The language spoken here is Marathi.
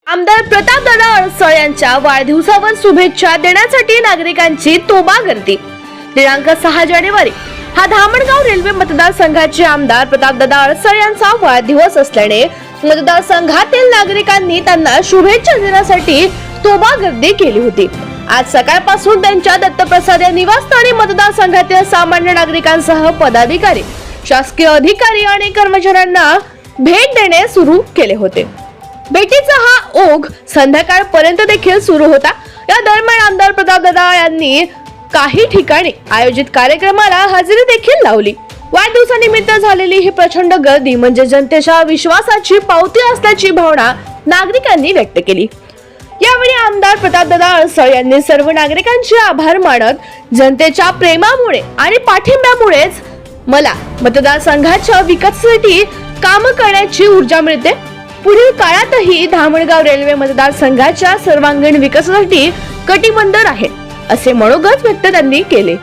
आमदार प्रतापदादा अडसळ यांच्या वाढदिवसावर शुभेच्छा देण्यासाठी नागरिकांची तोबा गर्दी। दिनांक 6 जानेवारी हा धामणगाव रेल्वे मतदारसंघाचे आमदार प्रतापदादा अडसळ यांचा वाढदिवस असल्याने मतदारसंघातील नागरिकांनी त्यांना शुभेच्छा देण्यासाठी तोबा गर्दी केली होती। आज सकाळपासून त्यांच्या दत्तप्रसाद या निवासस्थानी मतदारसंघातील सामान्य नागरिकांसह पदाधिकारी, शासकीय अधिकारी आणि कर्मचाऱ्यांना भेट देणे सुरू केले होते। भेटीचा हा ओघ संध्याकाळपर्यंत देखील सुरू होता। या दरम्यान आमदार प्रतापदादा यांनी काही ठिकाणी आयोजित कार्यक्रमाला हजेरी देखील लावली। वाढदिवसानिमित्त झालेली ही प्रचंड गर्दी म्हणजे जनतेच्या विश्वासाची पावती असल्याची भावना नागरिकांनी व्यक्त केली। यावेळी आमदार प्रतापदादा अडसळ यांनी सर्व नागरिकांचे आभार मानत जनतेच्या प्रेमामुळे आणि पाठिंब्यामुळेच मला मतदारसंघाच्या विकासासाठी काम करण्याची ऊर्जा मिळते। पुढील काळातही धामणगाव रेल्वे मतदारसंघाच्या सर्वांगीण विकासासाठी कटिबद्ध आहे असे मनोगत व्यक्त त्यांनी केले।